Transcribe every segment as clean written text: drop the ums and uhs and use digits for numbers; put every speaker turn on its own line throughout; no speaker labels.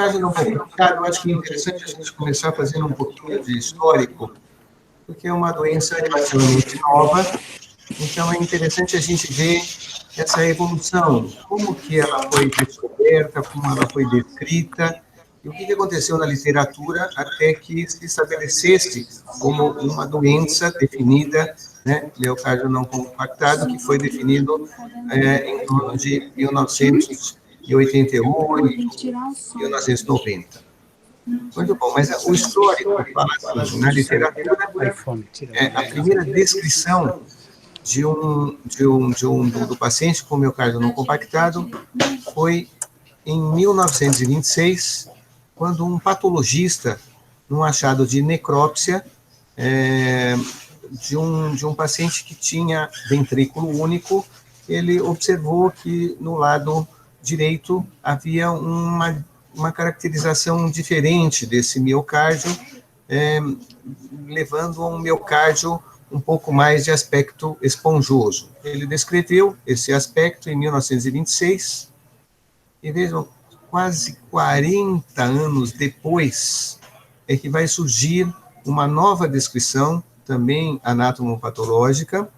miocárdio não complicado, eu acho que é interessante a gente começar fazendo um pouquinho de histórico, porque é uma doença relativamente nova, então é interessante a gente ver essa evolução, como que ela foi descoberta, como ela foi descrita, e o que aconteceu na literatura até que se estabelecesse como uma doença definida, né, miocárdio não compactado, que foi definido em torno de 1988, 1990. Muito bom, mas o histórico fala assim, na literatura, a primeira descrição do paciente com miocárdio não compactado foi em 1926, quando um patologista, num achado de necrópsia, de um paciente que tinha ventrículo único, ele observou que no lado direito havia uma caracterização diferente desse miocárdio, levando a um miocárdio um pouco mais de aspecto esponjoso. Ele descreveu esse aspecto em 1926, e vejam, quase 40 anos depois é que vai surgir uma nova descrição, também anatomopatológica,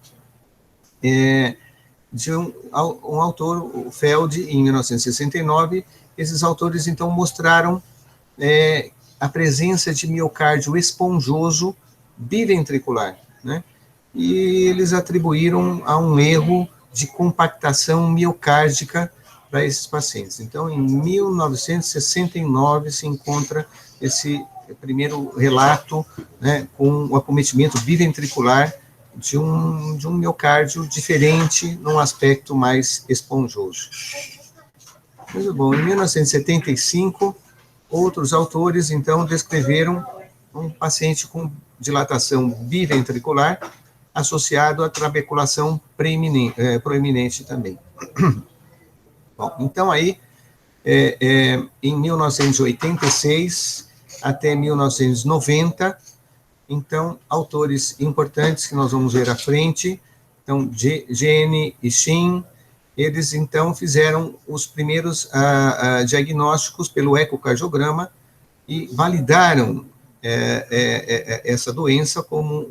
de um autor, o Feld, em 1969. Esses autores, então, mostraram a presença de miocárdio esponjoso biventricular, né? E eles atribuíram a um erro de compactação miocárdica para esses pacientes. Então, em 1969, se encontra esse primeiro relato, né, com o acometimento biventricular de um miocárdio diferente, num aspecto mais esponjoso. Muito bom. Em 1975, outros autores, então, descreveram um paciente com dilatação biventricular associado à trabeculação proeminente também. Bom, então, aí, em 1986 até 1990, então, autores importantes que nós vamos ver à frente, então, Gene e Shin, eles, então, fizeram os primeiros diagnósticos pelo ecocardiograma e validaram essa doença como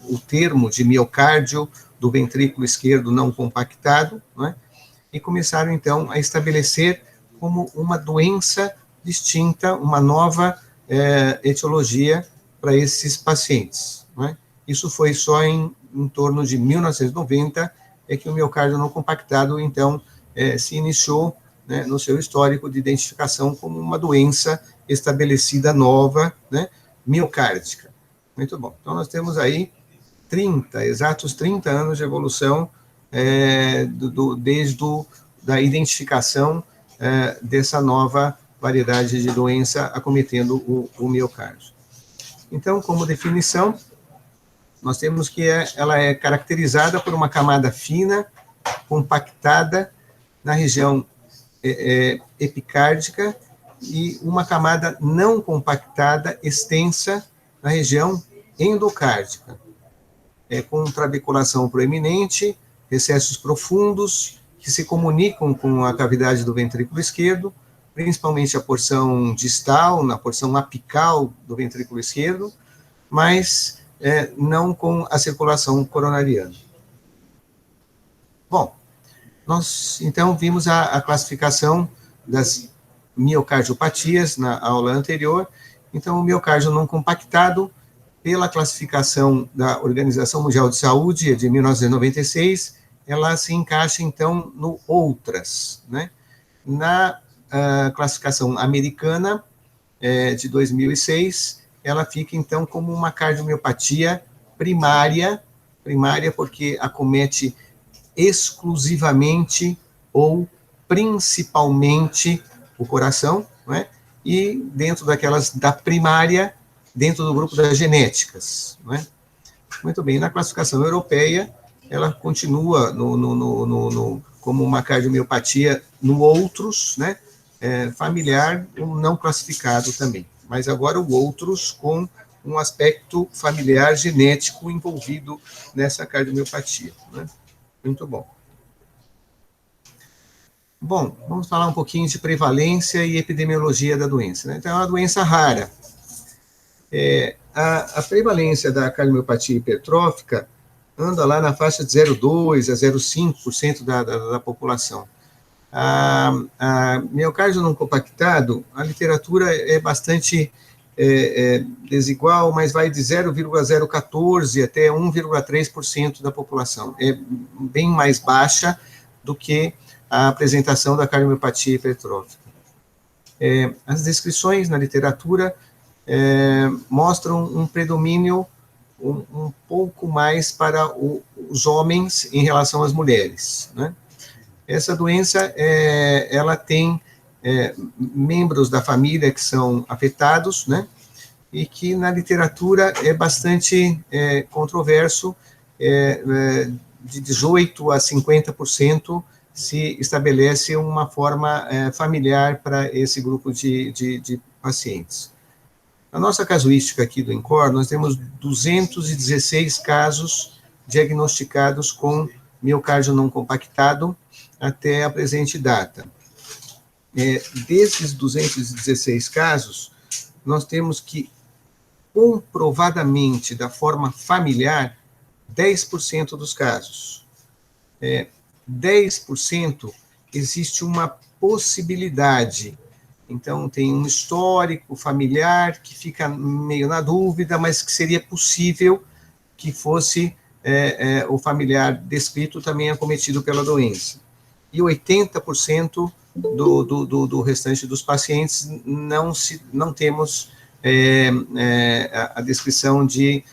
o termo de miocárdio do ventrículo esquerdo não compactado, né? E começaram, então, a estabelecer como uma doença distinta, uma nova etiologia para esses pacientes, né? Isso foi só em torno de 1990, que o miocárdio não compactado, então, se iniciou, né, no seu histórico de identificação como uma doença estabelecida nova, né, miocárdica. Muito bom. Então, nós temos aí exatos 30 anos de evolução desde da identificação dessa nova variedade de doença acometendo o miocárdio. Então, como definição, nós temos que ela é caracterizada por uma camada fina, compactada na região epicárdica e uma camada não compactada, extensa, na região endocárdica, com trabeculação proeminente, recessos profundos, que se comunicam com a cavidade do ventrículo esquerdo, principalmente a porção distal, na porção apical do ventrículo esquerdo, mas não com a circulação coronariana. Bom, nós, então, vimos a classificação das miocardiopatias na aula anterior. Então, o miocárdio não compactado, pela classificação da Organização Mundial de Saúde, de 1996, ela se encaixa, então, no outras, né? Na classificação americana, de 2006, ela fica, então, como uma cardiomiopatia primária porque acomete exclusivamente ou principalmente o coração, né? E dentro da primária, dentro do grupo das genéticas, né? Muito bem, na classificação europeia, ela continua como uma cardiomiopatia no outros, né? Familiar, não classificado também, mas agora o outros com um aspecto familiar genético envolvido nessa cardiomiopatia, né? Muito bom. Bom, vamos falar um pouquinho de prevalência e epidemiologia da doença, né? Então, é uma doença rara. A prevalência da cardiomiopatia hipertrófica anda lá na faixa de 0,2% a 0,5% da população. A miocárdio não compactado, a literatura é bastante desigual, mas vai de 0,014% até 1,3% da população. É bem mais baixa do que a apresentação da cardiomiopatia hipertrófica. As descrições na literatura mostram um predomínio um pouco mais para os homens em relação às mulheres, né? Essa doença, ela tem membros da família que são afetados, né? E que na literatura é bastante controverso, de 18% a 50% se estabelece uma forma familiar para esse grupo de pacientes. Na nossa casuística aqui do INCOR, nós temos 216 casos diagnosticados com miocárdio não compactado até a presente data. Desses 216 casos, nós temos que, comprovadamente, da forma familiar, 10% dos casos. 10% existe uma possibilidade. Então, tem um histórico familiar que fica meio na dúvida, mas que seria possível que fosse o familiar descrito também acometido pela doença. E 80% do restante dos pacientes não temos a descrição de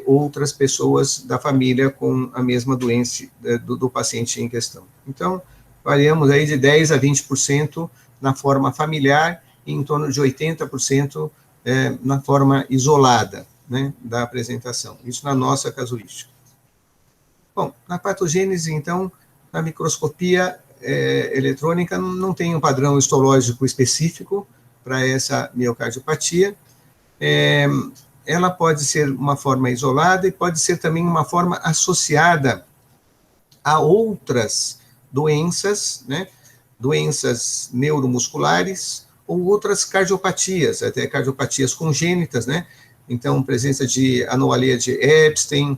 outras pessoas da família com a mesma doença do paciente em questão. Então, variamos aí de 10% a 20% na forma familiar e em torno de 80% na forma isolada, né, da apresentação. Isso na nossa casuística. Bom, na patogênese, então, na microscopia eletrônica não tem um padrão histológico específico para essa miocardiopatia. Ela pode ser uma forma isolada e pode ser também uma forma associada a outras doenças, né? Doenças neuromusculares ou outras cardiopatias, até cardiopatias congênitas, né? Então, presença de anomalia de Epstein,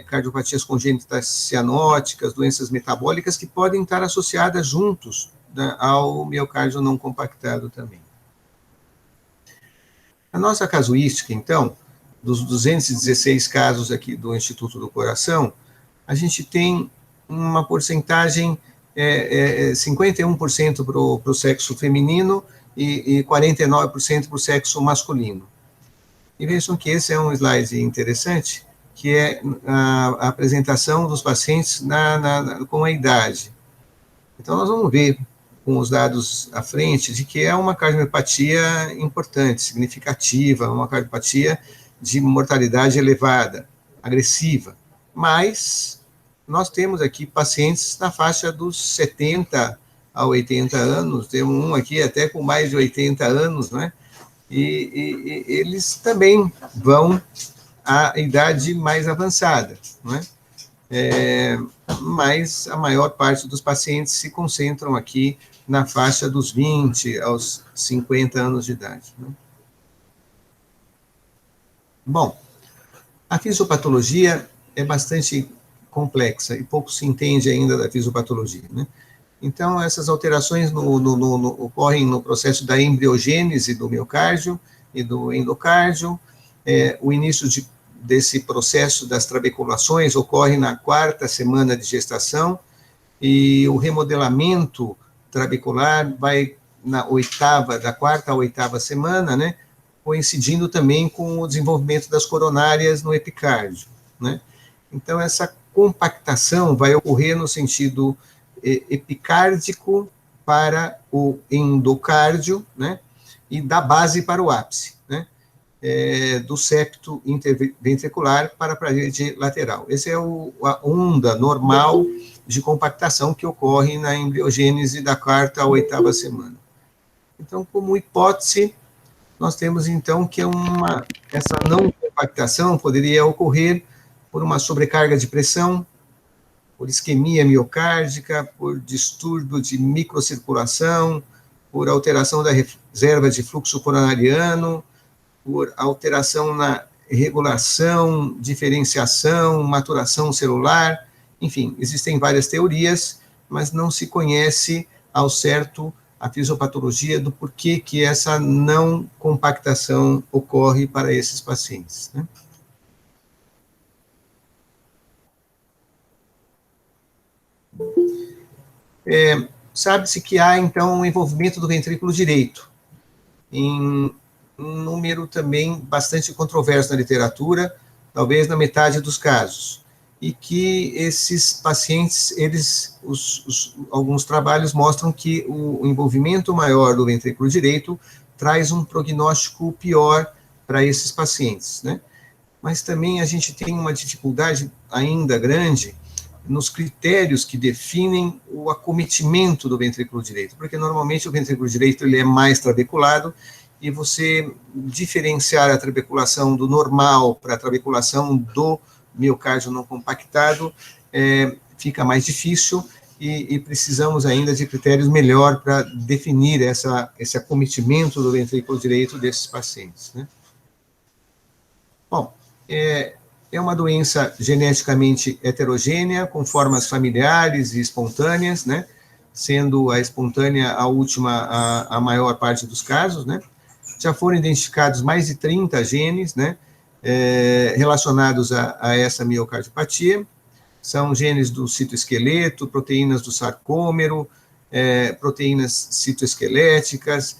cardiopatias congênitas cianóticas, doenças metabólicas que podem estar associadas juntos, né, ao miocárdio não compactado também. A nossa casuística, então, dos 216 casos aqui do Instituto do Coração, a gente tem uma porcentagem 51% para o sexo feminino e 49% para o sexo masculino. E vejam que esse é um slide interessante, que é a apresentação dos pacientes com a idade. Então, nós vamos ver, com os dados à frente, de que é uma cardiomiopatia importante, significativa, uma cardiopatia de mortalidade elevada, agressiva. Mas nós temos aqui pacientes na faixa dos 70 a 80 anos, temos um aqui até com mais de 80 anos, né? E eles também vão à idade mais avançada, não é? Mas a maior parte dos pacientes se concentram aqui na faixa dos 20 aos 50 anos de idade, né? Bom, a fisiopatologia é bastante complexa e pouco se entende ainda da fisiopatologia, né? Então, essas alterações ocorrem no processo da embriogênese do miocárdio e do endocárdio. O início desse processo das trabeculações ocorre na 4ª semana de gestação e o remodelamento trabecular vai da 4ª à 8ª semana, né, coincidindo também com o desenvolvimento das coronárias no epicárdio, né? Então, essa compactação vai ocorrer no sentido epicárdico para o endocárdio, né, e da base para o ápice, né, do septo interventricular para a parede lateral. Essa é a onda normal de compactação que ocorre na embriogênese da 4ª à 8ª semana. Então, como hipótese, nós temos, então, que essa não compactação poderia ocorrer por uma sobrecarga de pressão, por isquemia miocárdica, por distúrbio de microcirculação, por alteração da reserva de fluxo coronariano, por alteração na regulação, diferenciação, maturação celular, enfim, existem várias teorias, mas não se conhece ao certo a fisiopatologia do porquê que essa não compactação ocorre para esses pacientes, né? Sabe-se que há, então, um envolvimento do ventrículo direito, em um número também bastante controverso na literatura, talvez na metade dos casos, e que esses pacientes, alguns trabalhos mostram que o envolvimento maior do ventrículo direito traz um prognóstico pior para esses pacientes, né? Mas também a gente tem uma dificuldade ainda grande nos critérios que definem o acometimento do ventrículo direito, porque normalmente o ventrículo direito ele é mais trabeculado, e você diferenciar a trabeculação do normal para a trabeculação do miocárdio não compactado fica mais difícil, e precisamos ainda de critérios melhor para definir esse acometimento do ventrículo direito desses pacientes, né? Bom, é uma doença geneticamente heterogênea, com formas familiares e espontâneas, né? Sendo a espontânea a última, a maior parte dos casos, né? Já foram identificados mais de 30 genes, né? Relacionados a essa miocardiopatia. São genes do citoesqueleto, proteínas do sarcômero, proteínas citoesqueléticas,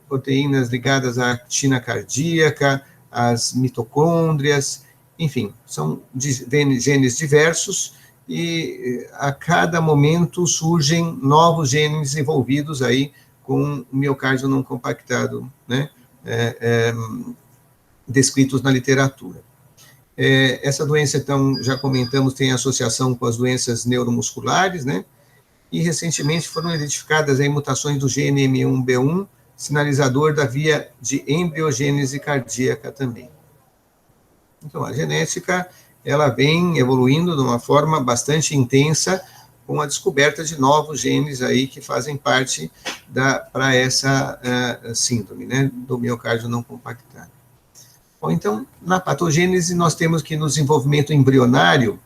proteínas ligadas à actina cardíaca, às mitocôndrias, enfim, são genes diversos, e a cada momento surgem novos genes envolvidos aí com o miocárdio não compactado, né, descritos na literatura. Essa doença, então, já comentamos, tem associação com as doenças neuromusculares, né, e recentemente foram identificadas aí mutações do gene M1B1, sinalizador da via de embriogênese cardíaca também. Então, a genética, ela vem evoluindo de uma forma bastante intensa, com a descoberta de novos genes aí que fazem parte para essa síndrome, né, do miocárdio não compactado. Bom, então, na patogênese, nós temos que no desenvolvimento embrionário,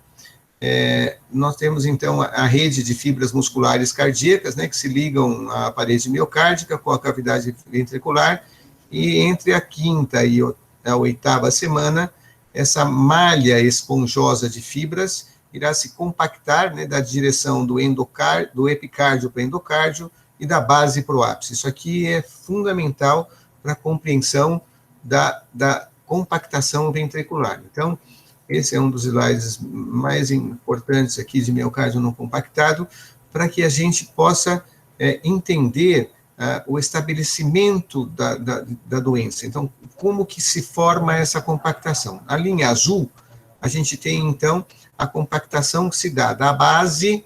nós temos, então, a rede de fibras musculares cardíacas, né, que se ligam à parede miocárdica com a cavidade ventricular, e entre a quinta e a oitava semana, essa malha esponjosa de fibras irá se compactar, né, da direção do epicárdio para o endocárdio e da base para o ápice. Isso aqui é fundamental para a compreensão da compactação ventricular. Então, esse é um dos slides mais importantes aqui de miocárdio não compactado, para que a gente possa entender o estabelecimento da doença. Então, como que se forma essa compactação? A linha azul, a gente tem, então, a compactação que se dá da base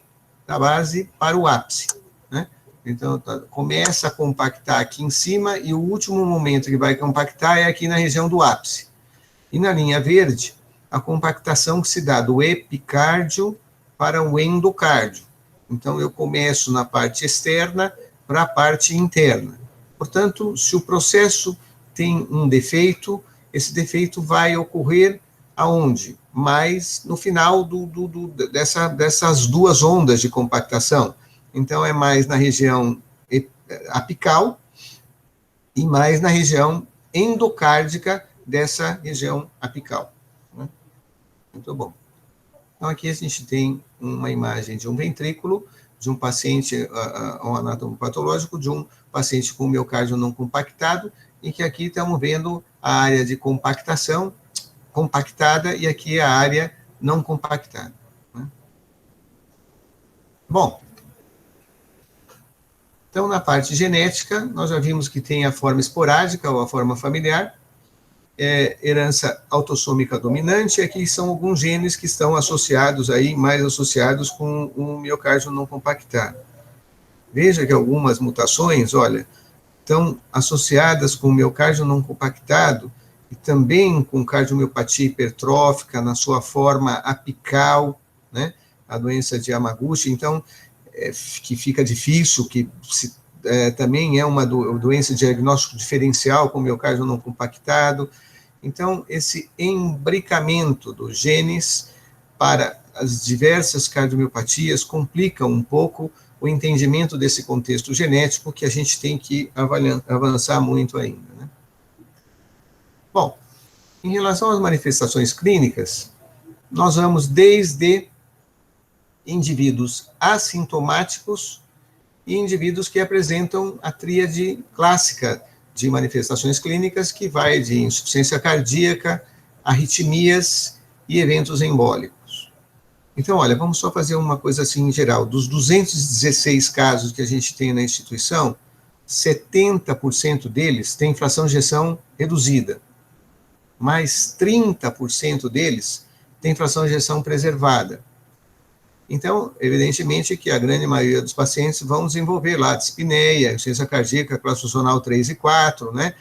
para o ápice, né? Então, começa a compactar aqui em cima, e o último momento que vai compactar é aqui na região do ápice. E na linha verde, a compactação que se dá do epicárdio para o endocárdio. Então, eu começo na parte externa para a parte interna. Portanto, se o processo tem um defeito, esse defeito vai ocorrer aonde? Mais no final dessas duas ondas de compactação. Então, é mais na região apical e mais na região endocárdica dessa região apical, né? Muito bom. Então, aqui a gente tem uma imagem de um ventrículo, de um paciente, um anatomo patológico, de um paciente com miocárdio não compactado, e que aqui estamos vendo a área de compactação compactada, e aqui a área não compactada, né? Bom, então, na parte genética, nós já vimos que tem a forma esporádica ou a forma familiar, herança autossômica dominante. Aqui são alguns genes que estão associados aí, mais associados com o miocárdio não compactado. Veja que algumas mutações, olha, estão associadas com o miocárdio não compactado e também com cardiomiopatia hipertrófica na sua forma apical, né? a doença de Yamaguchi, então, que fica difícil, também é uma doença de diagnóstico diferencial com miocárdio não compactado. Então, esse embricamento dos genes para as diversas cardiomiopatias complica um pouco o entendimento desse contexto genético que a gente tem que avançar muito ainda, né? Bom, em relação às manifestações clínicas, nós vamos desde indivíduos assintomáticos e indivíduos que apresentam a tríade clássica de manifestações clínicas, que vai de insuficiência cardíaca, arritmias e eventos embólicos. Então, olha, vamos só fazer uma coisa assim em geral. Dos 216 casos que a gente tem na instituição, 70% deles têm fração de ejeção reduzida, mas 30% deles têm fração de ejeção preservada. Então, evidentemente que a grande maioria dos pacientes vão desenvolver lá dispneia, insuficiência cardíaca, classe funcional 3 e 4, né?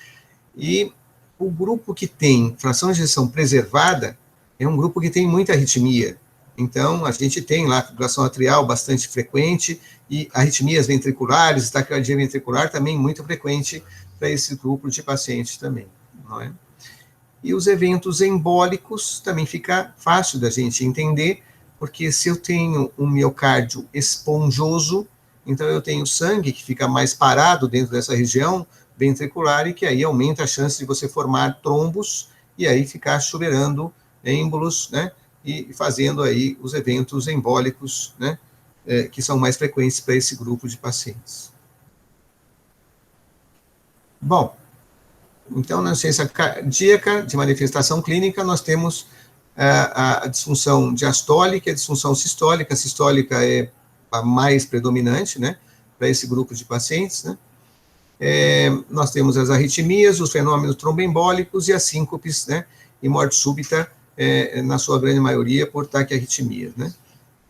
E o grupo que tem fração de ejeção preservada é um grupo que tem muita arritmia. Então, a gente tem lá fibrilação atrial bastante frequente e arritmias ventriculares, taquicardia ventricular também muito frequente para esse grupo de pacientes também, não é? E os eventos embólicos também fica fácil da gente entender, porque se eu tenho um miocárdio esponjoso, então eu tenho sangue que fica mais parado dentro dessa região ventricular e que aí aumenta a chance de você formar trombos e aí ficar chuveirando êmbolos, né, e fazendo aí os eventos embólicos, né, que são mais frequentes para esse grupo de pacientes. Bom, então na insuficiência cardíaca de manifestação clínica nós temos a disfunção diastólica e a disfunção sistólica. A sistólica é a mais predominante, né, para esse grupo de pacientes, né. Nós temos as arritmias, os fenômenos tromboembólicos e as síncopes, né, e morte súbita, na sua grande maioria, por taquiarritmia, né.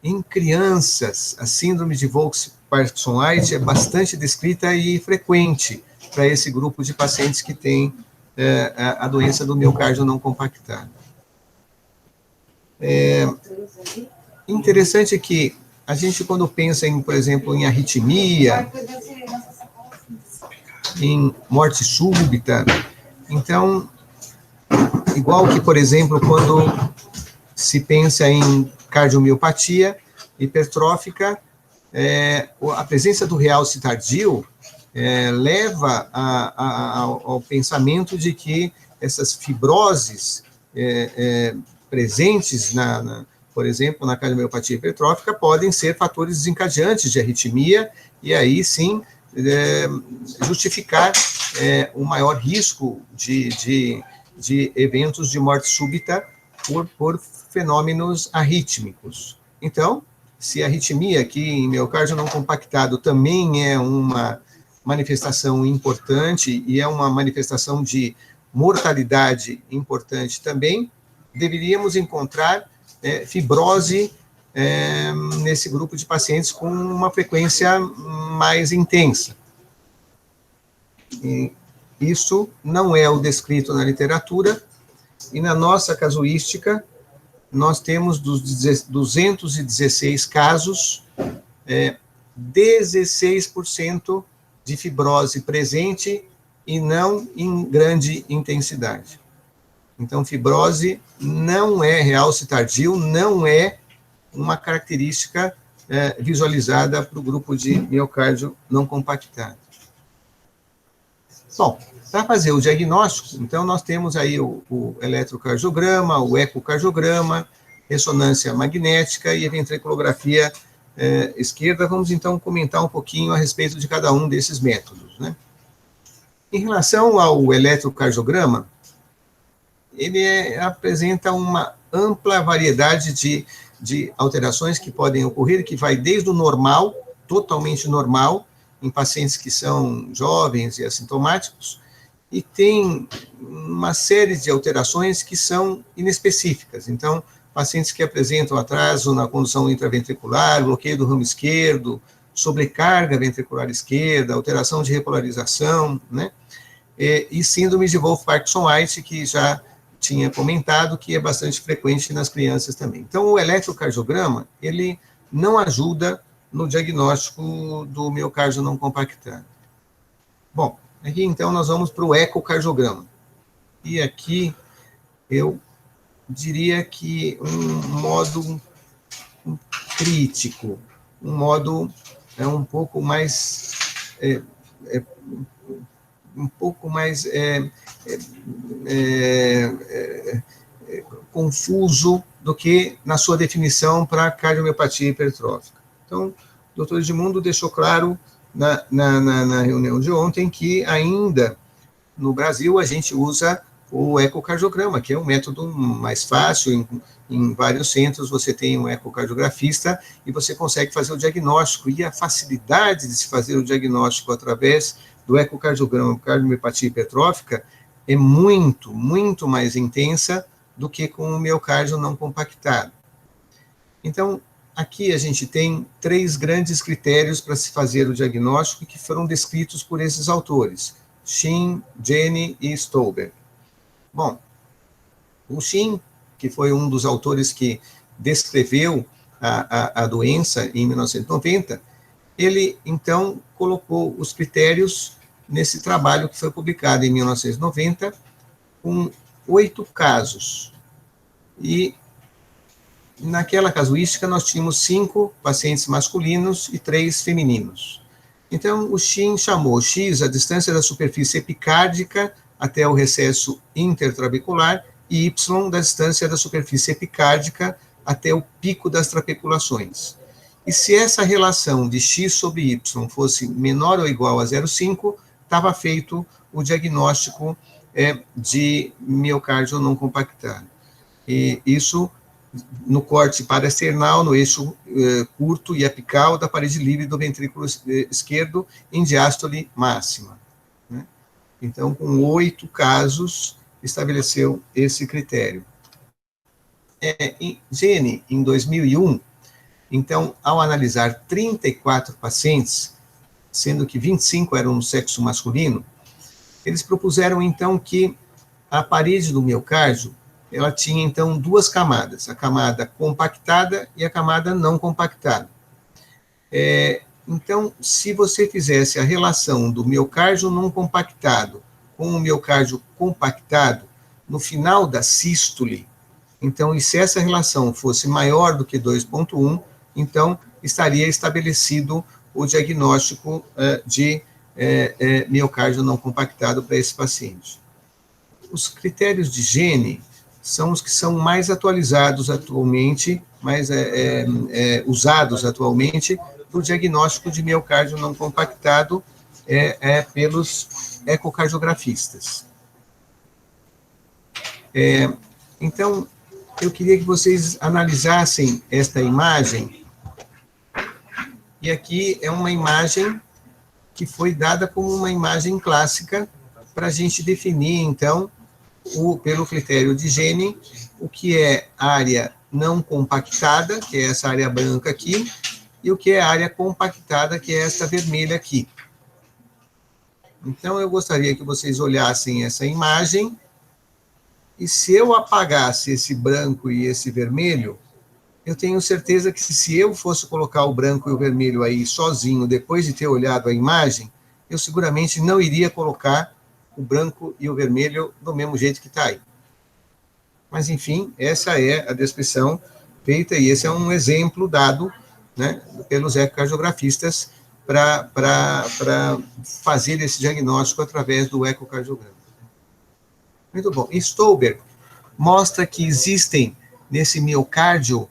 Em crianças, a síndrome de Volks-Parkinson-White é bastante descrita e frequente para esse grupo de pacientes que tem a doença do miocárdio não compactado. Interessante que a gente, quando pensa em, por exemplo, em arritmia, em morte súbita, então, igual que, por exemplo, quando se pensa em cardiomiopatia hipertrófica, a presença do realce tardio leva ao pensamento de que essas fibroses presentes, por exemplo, na cardiomiopatia hipertrófica, podem ser fatores desencadeantes de arritmia, e aí sim justificar um maior risco de eventos de morte súbita por fenômenos arrítmicos. Então, se a arritmia aqui em miocárdio não compactado também é uma manifestação importante e é uma manifestação de mortalidade importante também, deveríamos encontrar fibrose nesse grupo de pacientes com uma frequência mais intensa. E isso não é o descrito na literatura, e na nossa casuística, nós temos dos 216 casos, 16% de fibrose presente e não em grande intensidade. Então, fibrose não é realce tardio, não é uma característica visualizada para o grupo de miocárdio não compactado. Bom, para fazer o diagnóstico, então, nós temos aí o eletrocardiograma, o ecocardiograma, ressonância magnética e a ventriculografia esquerda. Vamos, então, comentar um pouquinho a respeito de cada um desses métodos, né? Em relação ao eletrocardiograma, ele apresenta uma ampla variedade de alterações que podem ocorrer, que vai desde o normal, totalmente normal, em pacientes que são jovens e assintomáticos, e tem uma série de alterações que são inespecíficas. Então, pacientes que apresentam atraso na condução intraventricular, bloqueio do ramo esquerdo, sobrecarga ventricular esquerda, alteração de repolarização, né? E síndrome de Wolff-Parkinson-White, que já tinha comentado, que é bastante frequente nas crianças também. Então, o eletrocardiograma, ele não ajuda no diagnóstico do miocárdio não compactado. Bom, aqui então nós vamos para o ecocardiograma. E aqui eu diria que um modo crítico, um modo um pouco mais confuso do que na sua definição para cardiomiopatia hipertrófica. Então, o Dr. Edmundo deixou claro na reunião de ontem que ainda no Brasil a gente usa o ecocardiograma, que é um método mais fácil. Em vários centros você tem um ecocardiografista e você consegue fazer o diagnóstico, e a facilidade de se fazer o diagnóstico através do ecocardiograma cardiomiopatia hipertrófica é muito, muito mais intensa do que com o miocárdio não compactado. Então, aqui a gente tem 3 grandes critérios para se fazer o diagnóstico que foram descritos por esses autores, Shin, Jenny e Stolberg. Bom, o Shin, que foi um dos autores que descreveu a doença em 1990, ele, então, colocou os critérios nesse trabalho que foi publicado em 1990, com 8 casos. E naquela casuística nós tínhamos 5 pacientes masculinos e 3 femininos. Então, o Shin chamou X a distância da superfície epicárdica até o recesso intertrabecular e Y da distância da superfície epicárdica até o pico das trabeculações. E se essa relação de X sobre Y fosse menor ou igual a 0,5, estava feito o diagnóstico de miocárdio não compactado. E isso no corte parasternal, no eixo curto e apical da parede livre do ventrículo esquerdo, em diástole máxima. Né? Então, com 8 casos, estabeleceu esse critério. Jenny, em 2001, então, ao analisar 34 pacientes, sendo que 25 eram no sexo masculino, eles propuseram, então, que a parede do miocárdio, ela tinha, então, 2 camadas, a camada compactada e a camada não compactada. Então, se você fizesse a relação do miocárdio não compactado com o miocárdio compactado, no final da sístole, então, e se essa relação fosse maior do que 2,1, então, estaria estabelecido o diagnóstico de miocárdio não compactado para esse paciente. Os critérios de Jenny são os que são mais atualizados atualmente, mais usados atualmente para o diagnóstico de miocárdio não compactado pelos ecocardiografistas. Então, eu queria que vocês analisassem esta imagem, e aqui é uma imagem que foi dada como uma imagem clássica para a gente definir, então, pelo critério de Jenny, o que é área não compactada, que é essa área branca aqui, e o que é área compactada, que é esta vermelha aqui. Então, eu gostaria que vocês olhassem essa imagem, e se eu apagasse esse branco e esse vermelho, eu tenho certeza que se eu fosse colocar o branco e o vermelho aí sozinho, depois de ter olhado a imagem, eu seguramente não iria colocar o branco e o vermelho do mesmo jeito que está aí. Mas, enfim, essa é a descrição feita, e esse é um exemplo dado, né, pelos ecocardiografistas para fazer esse diagnóstico através do ecocardiograma. Muito bom. E Stolberg mostra que existem, nesse miocárdio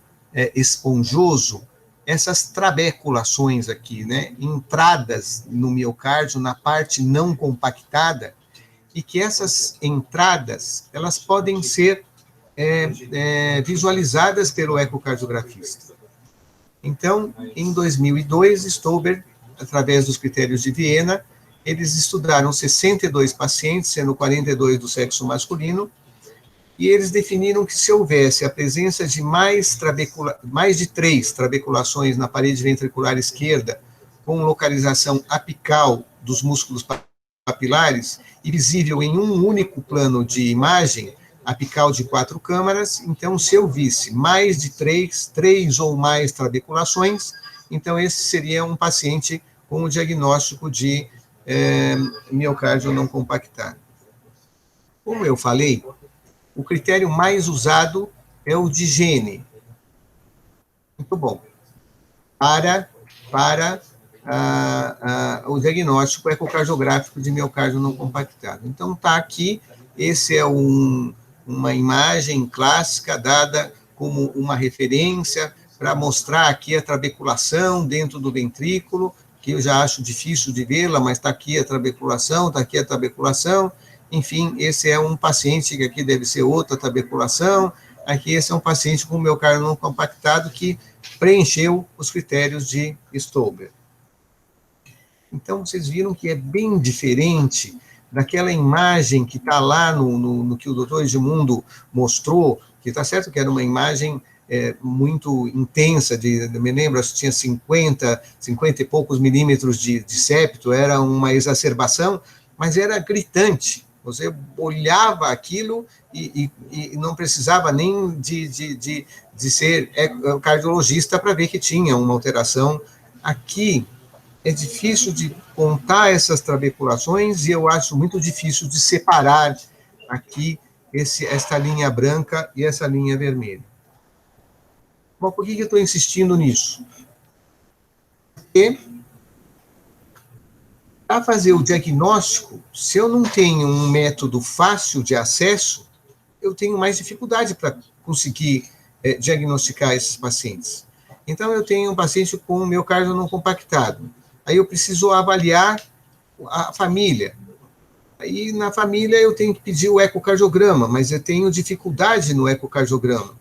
esponjoso, essas trabeculações aqui, né, entradas no miocárdio, na parte não compactada, e que essas entradas, elas podem ser visualizadas pelo ecocardiografista. Então, em 2002, Stolberg, através dos critérios de Viena, eles estudaram 62 pacientes, sendo 42 do sexo masculino, e eles definiram que se houvesse a presença de mais de 3 trabeculações na parede ventricular esquerda, com localização apical dos músculos papilares, e visível em um único plano de imagem, apical de 4 câmaras. Então, se eu visse mais de 3 ou mais trabeculações, então esse seria um paciente com o diagnóstico de miocárdio não compactado. Como eu falei, o critério mais usado é o de Gene. Muito bom. Para o diagnóstico ecocardiográfico de miocárdio não compactado. Então, está aqui, esse é uma imagem clássica dada como uma referência para mostrar aqui a trabeculação dentro do ventrículo, que eu já acho difícil de vê-la, mas está aqui a trabeculação, está aqui a trabeculação. Enfim, esse é um paciente que aqui deve ser outra trabeculação. Aqui esse é um paciente com miocárdio não compactado que preencheu os critérios de Stolber. Então, vocês viram que é bem diferente daquela imagem que está lá no que o doutor Edmundo mostrou, que está certo que era uma imagem muito intensa, me lembro, acho que tinha 50 e poucos milímetros de septo, era uma exacerbação, mas era gritante. Você olhava aquilo e não precisava nem de ser cardiologista para ver que tinha uma alteração. Aqui é difícil de contar essas trabeculações e eu acho muito difícil de separar aqui esta linha branca e essa linha vermelha. Bom, por que eu estou insistindo nisso? Porque para fazer o diagnóstico, se eu não tenho um método fácil de acesso, eu tenho mais dificuldade para conseguir diagnosticar esses pacientes. Então, eu tenho um paciente com miocárdio não compactado. Aí eu preciso avaliar a família. Aí, na família, eu tenho que pedir o ecocardiograma, mas eu tenho dificuldade no ecocardiograma.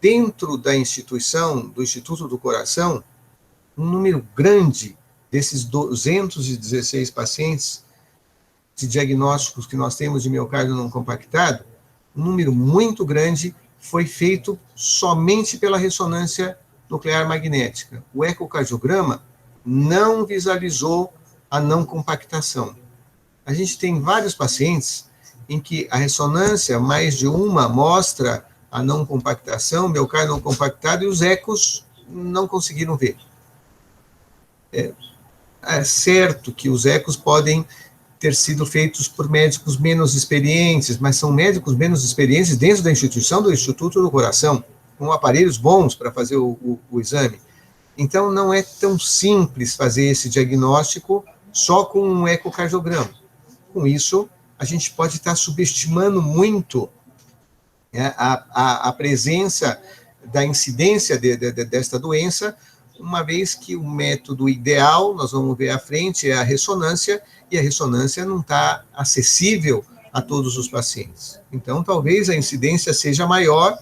Dentro da instituição, do Instituto do Coração, um número grande desses 216 pacientes de diagnósticos que nós temos de miocárdio não compactado, um número muito grande foi feito somente pela ressonância nuclear magnética. O ecocardiograma não visualizou a não compactação. A gente tem vários pacientes em que a ressonância, mais de uma, mostra a não compactação, miocárdio não compactado, e os ecos não conseguiram ver. É certo que os ecos podem ter sido feitos por médicos menos experientes, mas são médicos menos experientes dentro da instituição do Instituto do Coração, com aparelhos bons para fazer o exame. Então, não é tão simples fazer esse diagnóstico só com um ecocardiograma. Com isso, a gente pode estar subestimando muito a presença da incidência desta doença, uma vez que o método ideal, nós vamos ver à frente, é a ressonância, e a ressonância não está acessível a todos os pacientes. Então, talvez a incidência seja maior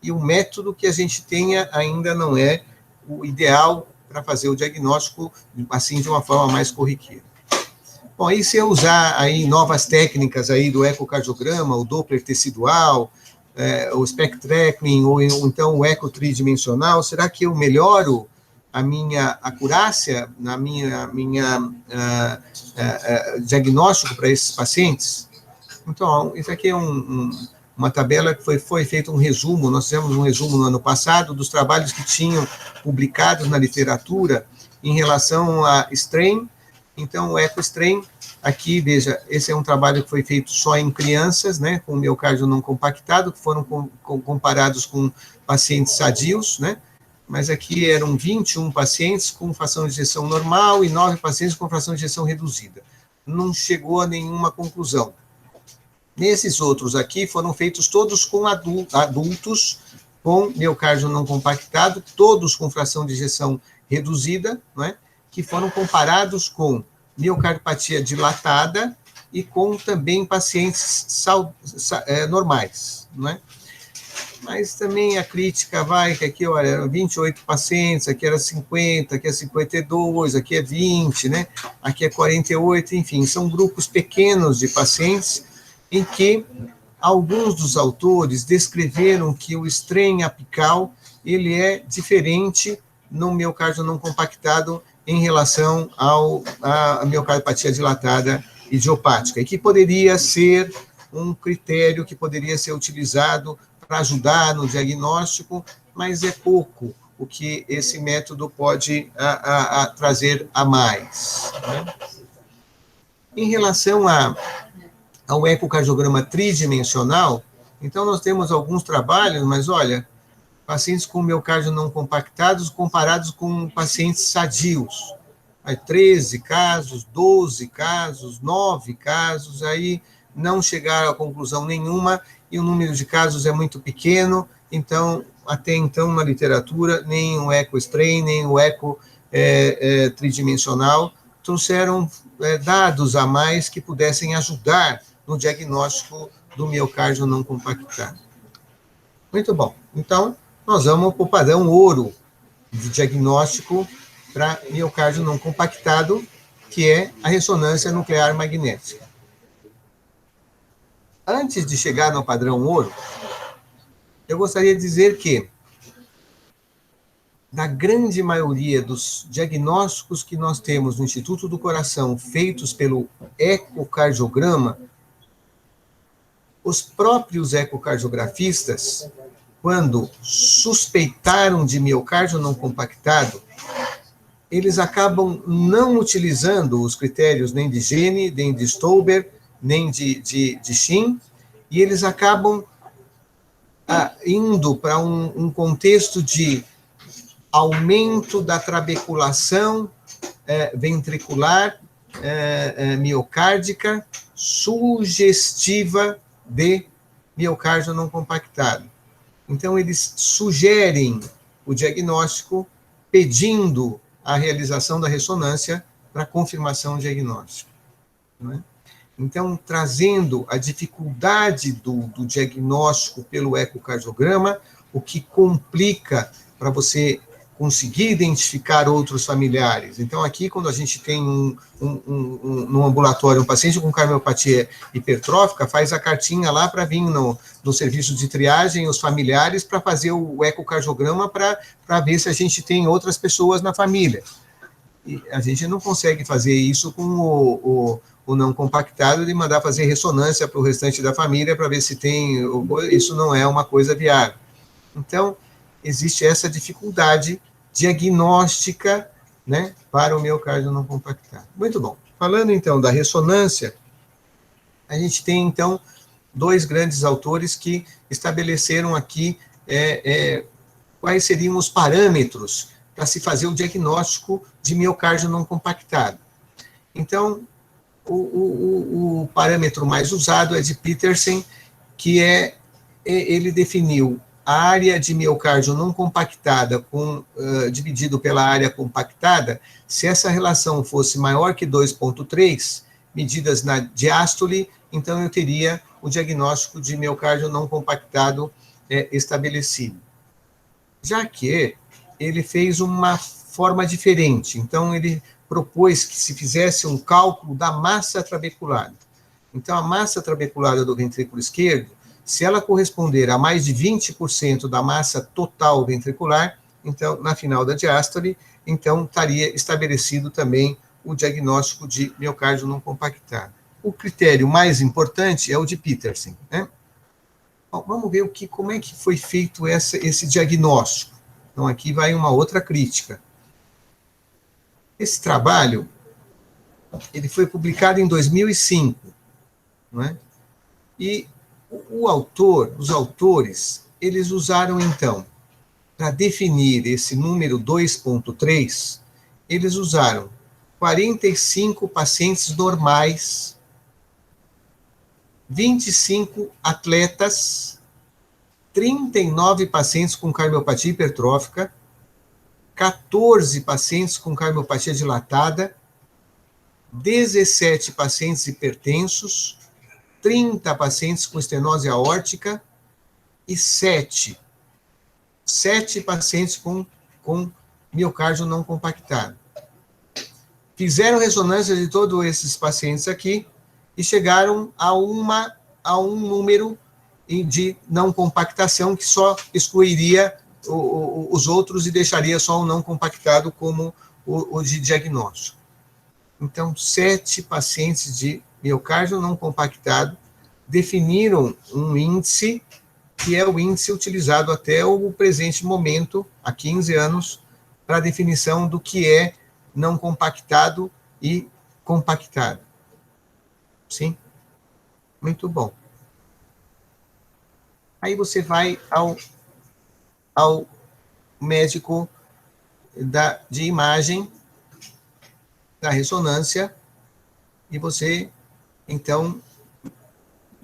e o método que a gente tenha ainda não é o ideal para fazer o diagnóstico, assim, de uma forma mais corriqueira. Bom, aí se eu usar aí novas técnicas aí do ecocardiograma, o Doppler tecidual, o SPECT tracking, ou então o eco tridimensional, será que eu melhoro a minha acurácia, na minha diagnóstico para esses pacientes? Então, isso aqui é uma tabela que foi feito um resumo, nós fizemos um resumo no ano passado dos trabalhos que tinham publicados na literatura em relação a strain. Então, o eco-strain, aqui, veja, esse é um trabalho que foi feito só em crianças, né, com miocárdio não compactado, que foram comparados com pacientes sadios, né, mas aqui eram 21 pacientes com fração de ejeção normal e 9 pacientes com fração de ejeção reduzida. Não chegou a nenhuma conclusão. Nesses outros aqui, foram feitos todos com adultos com miocárdio não compactado, todos com fração de ejeção reduzida, não é? Que foram comparados com miocardiopatia dilatada e com também pacientes normais, não é? Mas também a crítica vai que aqui, olha, eram 28 pacientes, aqui era 50, aqui é 52, aqui é 20, né? Aqui é 48, enfim, são grupos pequenos de pacientes em que alguns dos autores descreveram que o strain apical, ele é diferente no miocárdio não compactado em relação à miocardiopatia dilatada idiopática, e que poderia ser um critério que poderia ser utilizado para ajudar no diagnóstico, mas é pouco o que esse método pode trazer a mais, né? Em relação ao ecocardiograma tridimensional, então nós temos alguns trabalhos, mas olha, pacientes com miocárdio não compactados comparados com pacientes sadios. Aí 13 casos, 12 casos, 9 casos, aí não chegaram a conclusão nenhuma, e o número de casos é muito pequeno, então, até então, na literatura, nem o eco-strain, nem o eco tridimensional trouxeram dados a mais que pudessem ajudar no diagnóstico do miocárdio não compactado. Muito bom. Então, nós vamos para o padrão ouro de diagnóstico para miocárdio não compactado, que é a ressonância nuclear magnética. Antes de chegar no padrão ouro, eu gostaria de dizer que, na grande maioria dos diagnósticos que nós temos no Instituto do Coração, feitos pelo ecocardiograma, os próprios ecocardiografistas, quando suspeitaram de miocárdio não compactado, eles acabam não utilizando os critérios nem de Gene, nem de Stolber, nem de Shin, e eles acabam indo para um contexto de aumento da trabeculação ventricular miocárdica sugestiva de miocárdio não compactado. Então, eles sugerem o diagnóstico pedindo a realização da ressonância para confirmação diagnóstica, não é? Então, trazendo a dificuldade do diagnóstico pelo ecocardiograma, o que complica para você conseguir identificar outros familiares. Então, aqui, quando a gente tem no ambulatório um paciente com carmiopatia hipertrófica, faz a cartinha lá para vir no serviço de triagem, os familiares, para fazer o ecocardiograma para ver se a gente tem outras pessoas na família. E a gente não consegue fazer isso com o não compactado, de mandar fazer ressonância para o restante da família para ver se tem. Isso não é uma coisa viável. Então, existe essa dificuldade diagnóstica, né, para o miocárdio não compactado. Muito bom. Falando, então, da ressonância, a gente tem, então, dois grandes autores que estabeleceram aqui quais seriam os parâmetros para se fazer o diagnóstico de miocárdio não compactado. Então, o parâmetro mais usado é de Petersen, que ele definiu a área de miocárdio não compactada dividido pela área compactada, se essa relação fosse maior que 2,3, medidas na diástole, então eu teria o diagnóstico de miocárdio não compactado estabelecido. Já que ele fez uma forma diferente, então ele propôs que se fizesse um cálculo da massa trabeculada. Então, a massa trabeculada do ventrículo esquerdo, se ela corresponder a mais de 20% da massa total ventricular, então, na final da diástole, então, estaria estabelecido também o diagnóstico de miocárdio não compactado. O critério mais importante é o de Petersen, né? Bom, vamos ver como é que foi feito esse diagnóstico. Então, aqui vai uma outra crítica. Esse trabalho, ele foi publicado em 2005, não é? E os autores, eles usaram, então, para definir esse número 2,3, eles usaram 45 pacientes normais, 25 atletas, 39 pacientes com carmiopatia hipertrófica, 14 pacientes com carmiopatia dilatada, 17 pacientes hipertensos, 30 pacientes com estenose aórtica e 7 pacientes com miocárdio não compactado. Fizeram ressonância de todos esses pacientes aqui e chegaram a um número de não compactação que só excluiria os outros e deixaria só o não compactado como o de diagnóstico. Então, 7 pacientes de miocárdio não compactado definiram um índice, que é o índice utilizado até o presente momento, há 15 anos, para a definição do que é não compactado e compactado. Sim? Muito bom. Aí você vai ao médico de imagem, da ressonância, e você, então,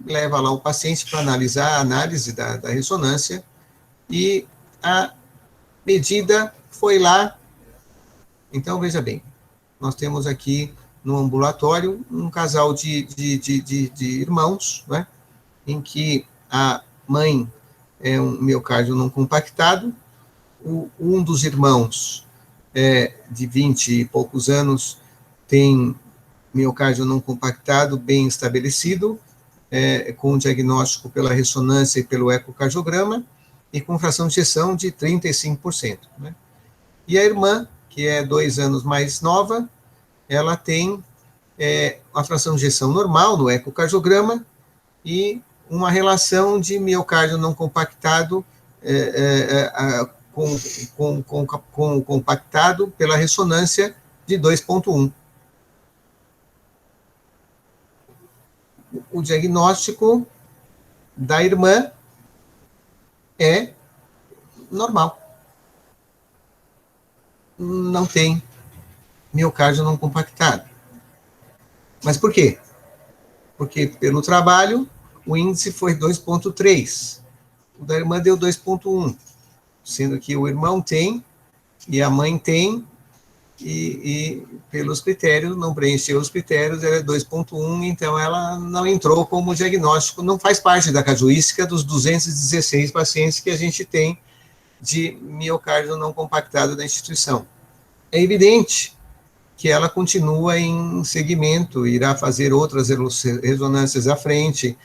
leva lá o paciente para analisar a análise da ressonância, e a medida foi lá. Então, veja bem, nós temos aqui no ambulatório um casal de irmãos, né, em que a mãe é um miocárdio não compactado, um dos irmãos, de 20 e poucos anos, tem miocárdio não compactado bem estabelecido, com diagnóstico pela ressonância e pelo ecocardiograma, e com fração de ejeção de 35%. Né? E a irmã, que é 2 anos mais nova, ela tem a fração de ejeção normal no ecocardiograma e uma relação de miocárdio não compactado com compactado pela ressonância de 2,1. O diagnóstico da irmã é normal. Não tem miocárdio não compactado. Mas por quê? Porque pelo trabalho, o índice foi 2,3. O da irmã deu 2,1, sendo que o irmão tem e a mãe tem, e pelos critérios, não preencheu os critérios, ela é 2,1, então ela não entrou como diagnóstico, não faz parte da casuística dos 216 pacientes que a gente tem de miocárdio não compactado da instituição. É evidente que ela continua em segmento, irá fazer outras ressonâncias à frente,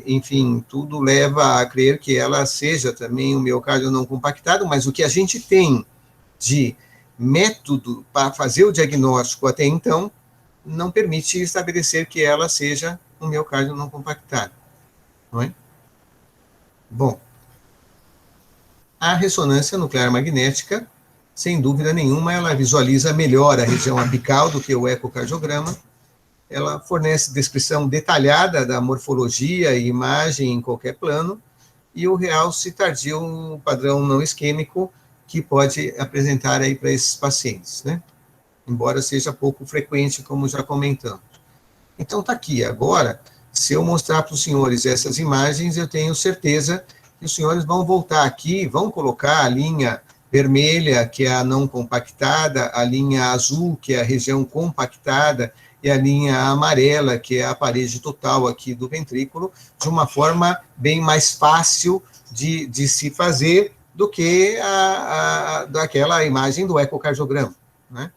enfim, tudo leva a crer que ela seja também um miocárdio não compactado, mas o que a gente tem de método para fazer o diagnóstico até então não permite estabelecer que ela seja um miocárdio não compactado, não é? Bom, a ressonância nuclear magnética, sem dúvida nenhuma, ela visualiza melhor a região apical do que o ecocardiograma. Ela fornece descrição detalhada da morfologia e imagem em qualquer plano, e o realce tardio, um padrão não isquêmico, que pode apresentar aí para esses pacientes, né? Embora seja pouco frequente, como já comentamos. Então, está aqui. Agora, se eu mostrar para os senhores essas imagens, eu tenho certeza que os senhores vão voltar aqui, vão colocar a linha vermelha, que é a não compactada, a linha azul, que é a região compactada, e a linha amarela, que é a parede total aqui do ventrículo, de uma forma bem mais fácil de se fazer do que daquela imagem do ecocardiograma, né?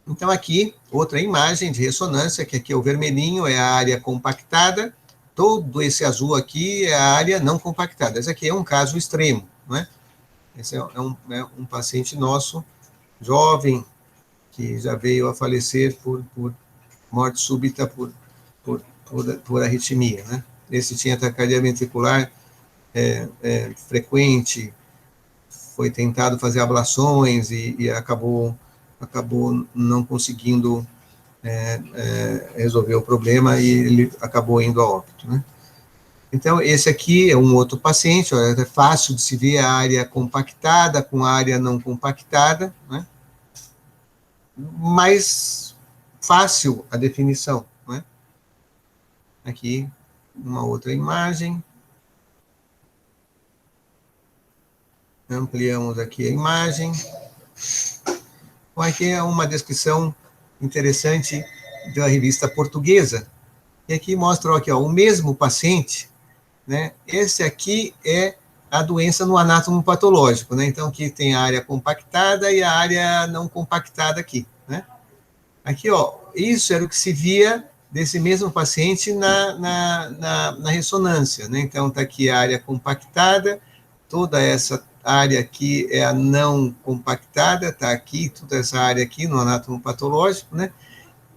Então, aqui, outra imagem de ressonância, que aqui é o vermelhinho, é a área compactada, todo esse azul aqui é a área não compactada. Esse aqui é um caso extremo, né? Esse é um paciente nosso, jovem, que já veio a falecer por morte súbita por arritmia, né? Esse tinha taquicardia ventricular frequente, foi tentado fazer ablações e acabou não conseguindo resolver o problema e ele acabou indo a óbito, né? Então, esse aqui é um outro paciente, olha, é fácil de se ver a área compactada com a área não compactada, né? Mais fácil a definição, né? Aqui, uma outra imagem. Ampliamos aqui a imagem. Bom, aqui é uma descrição interessante da revista portuguesa. E aqui mostra aqui, ó, o mesmo paciente, né? Esse aqui é a doença no anátomo patológico, né? Então, aqui tem a área compactada e a área não compactada aqui, né? Aqui, ó, isso era o que se via desse mesmo paciente na ressonância, né? Então, está aqui a área compactada, toda essa área aqui é a não compactada, está aqui, toda essa área aqui no anátomo patológico, né?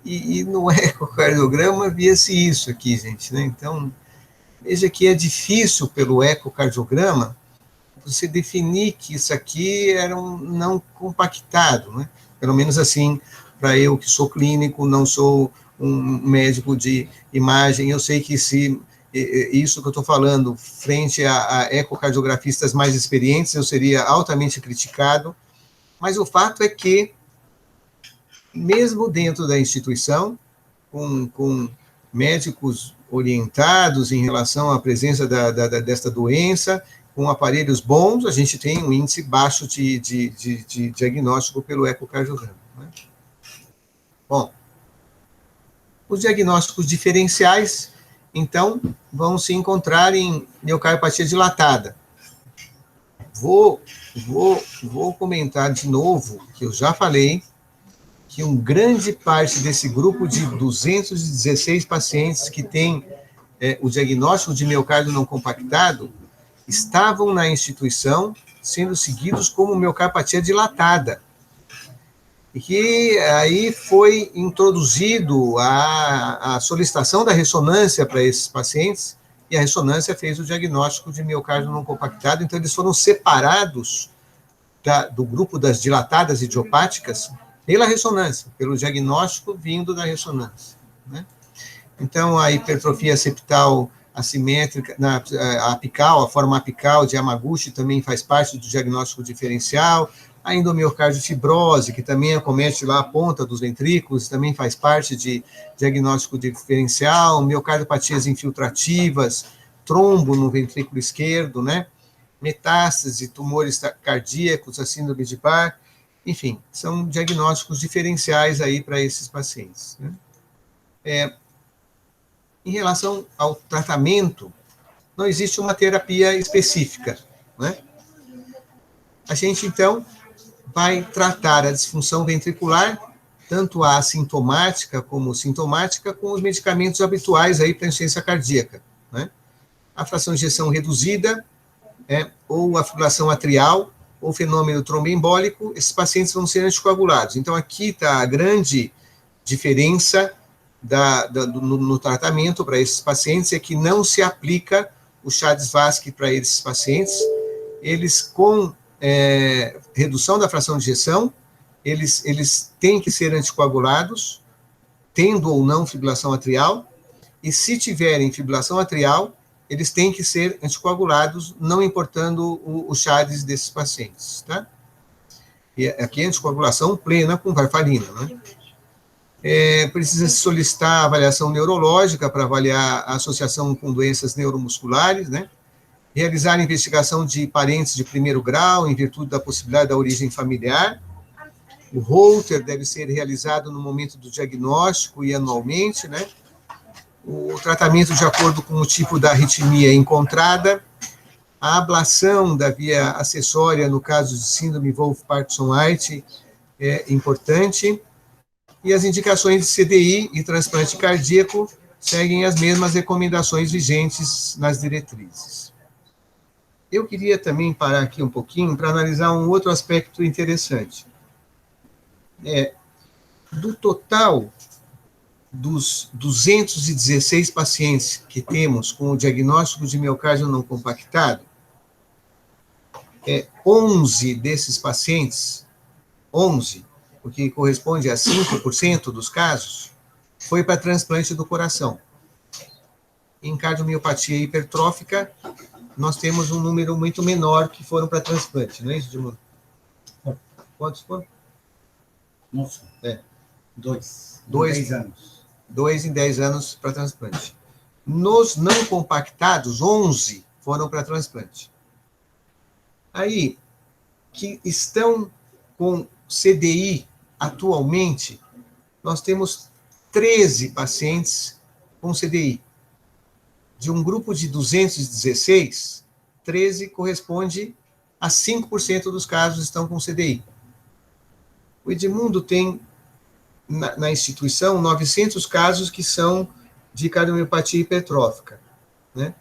E no ecocardiograma via-se isso aqui, gente, né? Então, veja que é difícil pelo ecocardiograma você definir que isso aqui era um não compactado, né? Pelo menos assim, para eu que sou clínico, não sou um médico de imagem, eu sei que se isso que eu estou falando, frente a ecocardiografistas mais experientes, eu seria altamente criticado, mas o fato é que, mesmo dentro da instituição, com médicos orientados em relação à presença desta doença, com aparelhos bons, a gente tem um índice baixo de diagnóstico pelo ecocardiograma. Né? Bom, os diagnósticos diferenciais, então, vão se encontrar em miocardiopatia dilatada. Vou comentar de novo, que eu já falei, que uma grande parte desse grupo de 216 pacientes que tem o diagnóstico de miocárdio não compactado estavam na instituição sendo seguidos como miocardiopatia dilatada. E que aí foi introduzido a solicitação da ressonância para esses pacientes, e a ressonância fez o diagnóstico de miocárdio não compactado, então eles foram separados do grupo das dilatadas idiopáticas pela ressonância, pelo diagnóstico vindo da ressonância. Né? Então, a hipertrofia septal assimétrica, a apical, a forma apical de Yamaguchi também faz parte do diagnóstico diferencial, a endomiocárdio fibrose, que também acomete lá a ponta dos ventrículos, também faz parte de diagnóstico diferencial, miocardiopatias infiltrativas, trombo no ventrículo esquerdo, né? Metástase, tumores cardíacos, a síndrome de Barr, enfim, são diagnósticos diferenciais aí para esses pacientes. Né? Em relação ao tratamento, não existe uma terapia específica, né? A gente, então, vai tratar a disfunção ventricular, tanto a assintomática como sintomática, com os medicamentos habituais aí para insuficiência cardíaca, né? A fração de ejeção reduzida, ou a fibrilação atrial, ou fenômeno tromboembólico, esses pacientes vão ser anticoagulados. Então, aqui está a grande diferença no tratamento para esses pacientes, é que não se aplica o Chades-Vasque para esses pacientes. Eles, com redução da fração de ejeção, eles têm que ser anticoagulados, tendo ou não fibrilação atrial, e se tiverem fibrilação atrial, eles têm que ser anticoagulados, não importando o Chades desses pacientes, tá? E aqui é anticoagulação plena com varfarina, né? Precisa se solicitar avaliação neurológica para avaliar a associação com doenças neuromusculares, né? Realizar investigação de parentes de primeiro grau, em virtude da possibilidade da origem familiar. O Holter deve ser realizado no momento do diagnóstico e anualmente, né? O tratamento de acordo com o tipo da arritmia encontrada, a ablação da via acessória no caso de síndrome Wolff-Parkinson-White é importante, e as indicações de CDI e transplante cardíaco seguem as mesmas recomendações vigentes nas diretrizes. Eu queria também parar aqui um pouquinho para analisar um outro aspecto interessante. Do total dos 216 pacientes que temos com o diagnóstico de miocárdio não compactado, 11 desses pacientes, 11, o que corresponde a 5% dos casos, foi para transplante do coração. Em cardiomiopatia hipertrófica, nós temos um número muito menor que foram para transplante, não é isso, Edmundo? Quantos foram?
Nossa. Dois.
10 anos. 2 em 10 anos para transplante. Nos não compactados, 11 foram para transplante. Aí, que estão com CDI atualmente, nós temos 13 pacientes com CDI. De um grupo de 216, 13 corresponde a 5% dos casos estão com CDI. O Edmundo tem na instituição 900 casos que são de cardiomiopatia hipertrófica, né?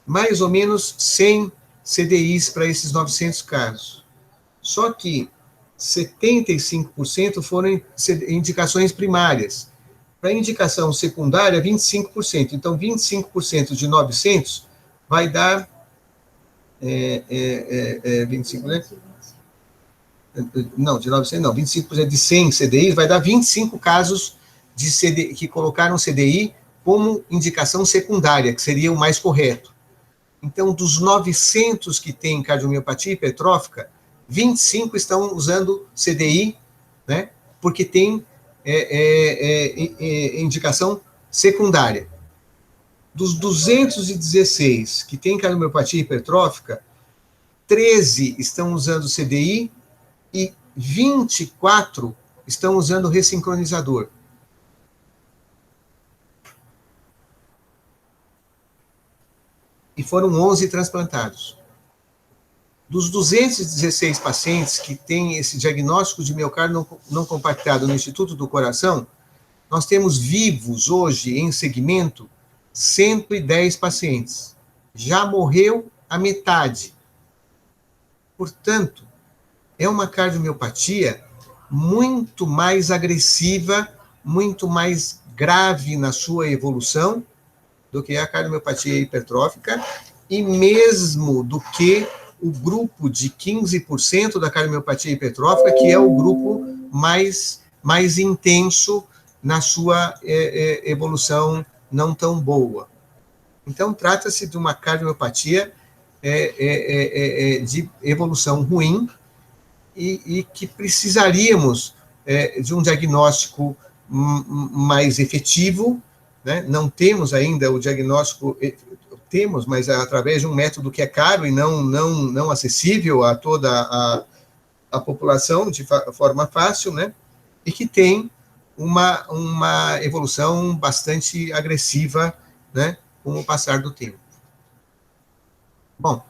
Mais ou menos 100 CDIs para esses 900 casos. Só que 75% foram indicações primárias, Para indicação secundária, 25%. Então, 25% de 900 vai dar... 25%, né? Não, de 900 não. 25% de 100 CDIs vai dar 25 casos de CDI, que colocaram CDI como indicação secundária, que seria o mais correto. Então, dos 900 que têm cardiomiopatia hipertrófica, 25 estão usando CDI, né, porque tem indicação secundária. Dos 216 que têm cardiomiopatia hipertrófica, 13 estão usando CDI e 24 estão usando ressincronizador. E foram 11 transplantados. Dos 216 pacientes que têm esse diagnóstico de miocárdio não compactado no Instituto do Coração, nós temos vivos hoje em segmento 110 pacientes. Já morreu a metade. Portanto, é uma cardiomiopatia muito mais agressiva, muito mais grave na sua evolução do que a cardiomiopatia hipertrófica e mesmo do que o grupo de 15% da cardiomiopatia hipertrófica, que é o grupo mais intenso na sua evolução não tão boa. Então, trata-se de uma cardiomiopatia de evolução ruim e que precisaríamos de um diagnóstico mais efetivo, né? Não temos ainda o diagnóstico, temos, mas através de um método que é caro e não acessível a toda a população de forma fácil, né? E que tem uma evolução bastante agressiva, né, com o passar do tempo. Bom,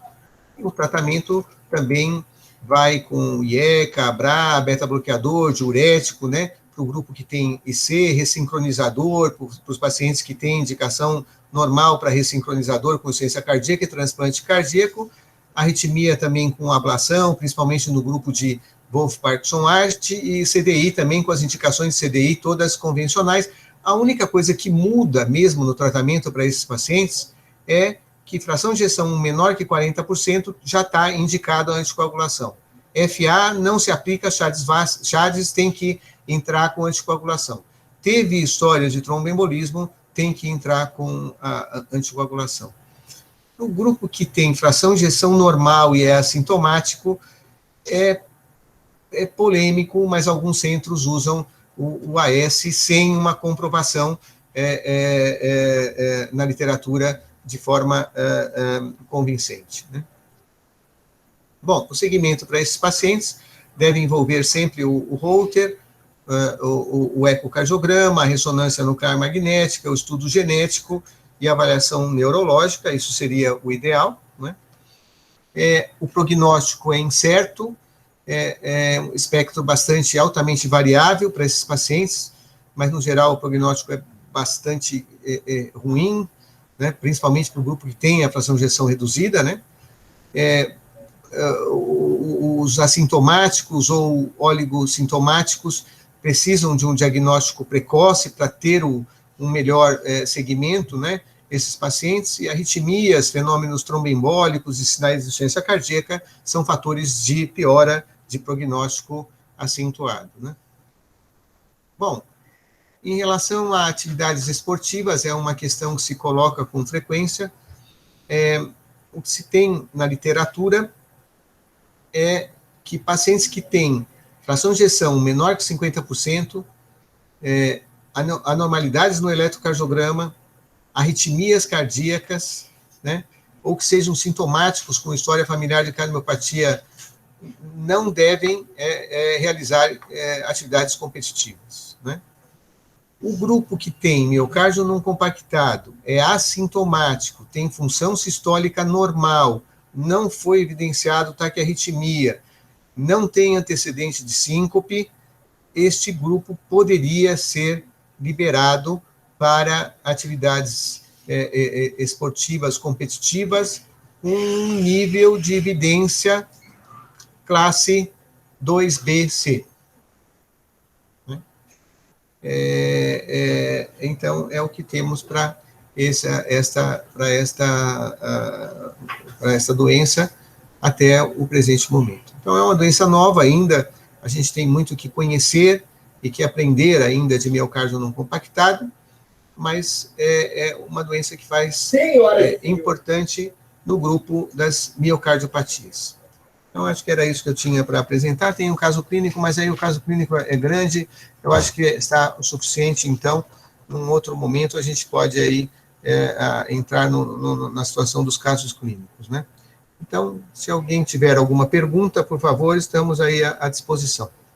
o tratamento também vai com IECA, ABRA, beta-bloqueador, diurético, né, para o grupo que tem IC, ressincronizador, para os pacientes que têm indicação normal para ressincronizador com insuficiência cardíaca e transplante cardíaco, arritmia também com ablação, principalmente no grupo de Wolff-Parkinson-White, e CDI também com as indicações de CDI todas convencionais. A única coisa que muda mesmo no tratamento para esses pacientes é que fração de ejeção menor que 40% já está indicado a anticoagulação. FA não se aplica, CHADS tem que entrar com anticoagulação. Teve história de tromboembolismo, tem que entrar com a anticoagulação. O grupo que tem fração de ejeção normal e é assintomático é polêmico, mas alguns centros usam o AS sem uma comprovação na literatura de forma convincente, né? Bom, o segmento para esses pacientes deve envolver sempre o Holter, o ecocardiograma, a ressonância nuclear magnética, o estudo genético e a avaliação neurológica, isso seria o ideal, né? O prognóstico é incerto, um espectro bastante altamente variável para esses pacientes, mas, no geral, o prognóstico é bastante ruim, né, principalmente para o grupo que tem a fração de ejeção reduzida, né? Os assintomáticos ou oligossintomáticos precisam de um diagnóstico precoce para ter um melhor segmento, né? Esses pacientes, e arritmias, fenômenos tromboembólicos e sinais de insuficiência cardíaca são fatores de piora de prognóstico acentuado, né? Bom, em relação a atividades esportivas, é uma questão que se coloca com frequência. O que se tem na literatura é que pacientes que têm fração de ejeção menor que 50%, anormalidades no eletrocardiograma, arritmias cardíacas, né, ou que sejam sintomáticos com história familiar de cardiomiopatia, não devem realizar atividades competitivas, né? O grupo que tem miocárdio não compactado, é assintomático, tem função sistólica normal, não foi evidenciado taquiarritmia, não tem antecedente de síncope, este grupo poderia ser liberado para atividades esportivas competitivas com um nível de evidência classe 2B-C. Então, é o que temos para esta doença até o presente momento. Então, é uma doença nova ainda, a gente tem muito que conhecer e que aprender ainda de miocárdio não compactado, mas é uma doença que faz importante no grupo das miocardiopatias. Então, acho que era isso que eu tinha para apresentar. Tem um caso clínico, mas aí o caso clínico é grande, eu acho que está o suficiente, então, num outro momento a gente pode aí entrar na situação dos casos clínicos, né? Então, se alguém tiver alguma pergunta, por favor, estamos aí à disposição.